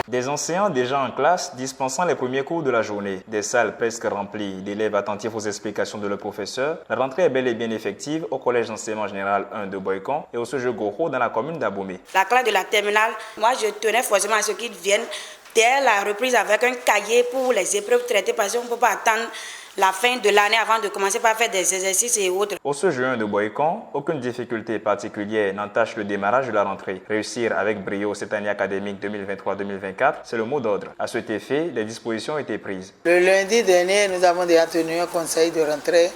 Des enseignants déjà en classe dispensant les premiers cours de la journée, des salles presque remplies d'élèves attentifs aux explications de leurs professeurs, la rentrée est bel et bien effective au collège d'enseignement général 1 de Boycon et au CEGE Goro dans la commune d'Abomey. La classe de la terminale, moi je tenais forcément à ce qu'ils viennent dès la reprise avec un cahier pour les épreuves traitées parce qu'on ne peut pas attendre la fin de l'année avant de commencer par faire des exercices et autres. Au CEGE 1 de Boycon, aucune difficulté particulière n'entache le démarrage de la rentrée. Réussir avec brio cette année académique 2023-2024, c'est le mot d'ordre. À cet effet, les dispositions ont été prises. Le lundi dernier, nous avons déjà tenu un conseil de rentrée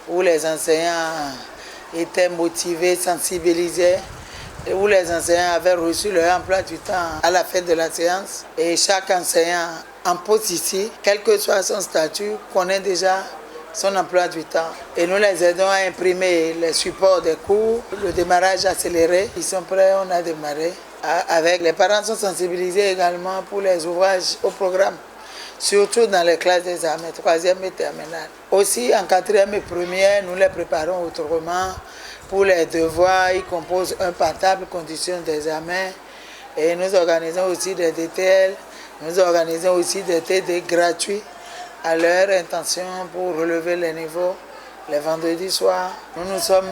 où les enseignants étaient motivés, sensibilisés, et où les enseignants avaient reçu leur emploi du temps à la fin de la séance. Et chaque enseignant en poste ici, quel que soit son statut, connaît déjà son emploi du temps. Et nous les aidons à imprimer les supports des cours, le démarrage accéléré. Ils sont prêts, on a démarré. Avec les parents sont sensibilisés également pour les ouvrages au programme, surtout dans les classes des examens, 3e et terminale. Aussi en 4e et 1er, nous les préparons autrement. Pour les devoirs, ils composent un par table, conditions d'examen. Et nous organisons aussi des DTL, nous organisons aussi des TD gratuits à leur intention pour relever les niveaux les vendredis soirs. Nous nous sommes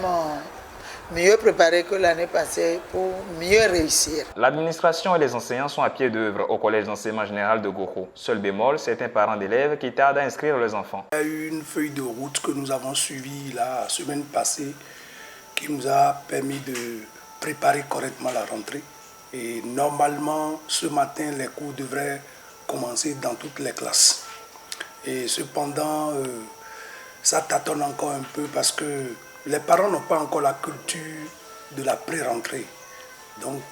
mieux préparés que l'année passée pour mieux réussir. L'administration et les enseignants sont à pied d'œuvre au collège d'enseignement général de Goro. Seul bémol, certains parents d'élèves qui tardent à inscrire leurs enfants. Il y a eu une feuille de route que nous avons suivie la semaine passée qui nous a permis de préparer correctement la rentrée. Et normalement, ce matin, les cours devraient commencer dans toutes les classes. Et cependant, ça tâtonne encore un peu parce que les parents n'ont pas encore la culture de la pré-rentrée. Donc,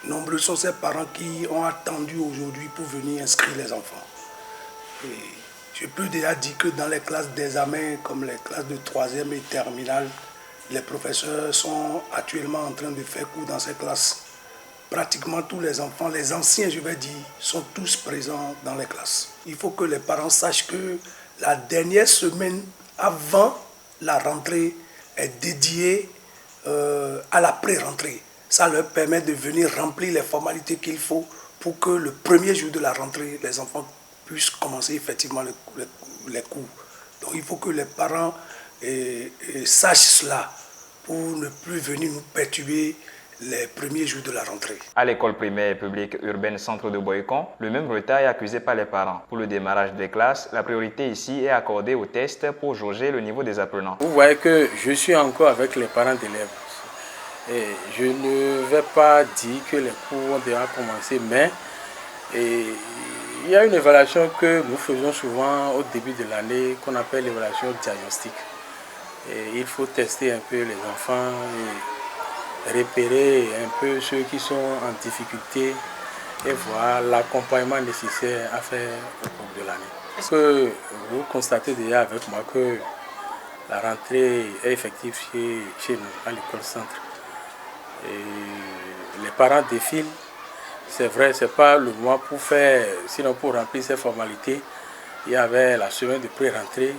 nombreux sont ces parents qui ont attendu aujourd'hui pour venir inscrire les enfants. Et je peux déjà dire que dans les classes d'examen, comme les classes de 3e et terminale, les professeurs sont actuellement en train de faire cours dans ces classes. Pratiquement tous les enfants, les anciens je vais dire, sont tous présents dans les classes. Il faut que les parents sachent que la dernière semaine avant la rentrée est dédiée à la pré-rentrée. Ça leur permet de venir remplir les formalités qu'il faut pour que le premier jour de la rentrée, les enfants puissent commencer effectivement les cours. Donc il faut que les parents sachent cela pour ne plus venir nous perturber les premiers jours de la rentrée. À l'école primaire publique urbaine centre de Boycon, le même retard est accusé par les parents. Pour le démarrage des classes, la priorité ici est accordée aux tests pour jauger le niveau des apprenants. Vous voyez que je suis encore avec les parents d'élèves. Et je ne vais pas dire que les cours ont déjà commencé, mais il y a une évaluation que nous faisons souvent au début de l'année qu'on appelle l'évaluation diagnostique. Et il faut tester un peu les enfants et repérer un peu ceux qui sont en difficulté et voir l'accompagnement nécessaire à faire au cours de l'année. Parce que vous constatez déjà avec moi que la rentrée est effective chez nous, à l'école centre. Et les parents défilent. C'est vrai, ce n'est pas le mois pour faire, sinon pour remplir ces formalités. Il y avait la semaine de pré-rentrée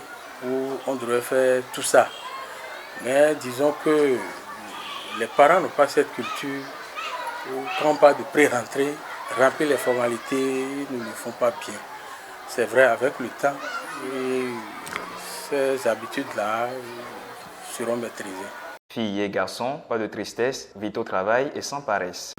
où on devrait faire tout ça. Mais disons que les parents n'ont pas cette culture où quand on parle de pré-rentrée, remplir les formalités ne le font pas bien. C'est vrai, avec le temps, ces habitudes-là seront maîtrisées. Filles et garçons, pas de tristesse, vite au travail et sans paresse.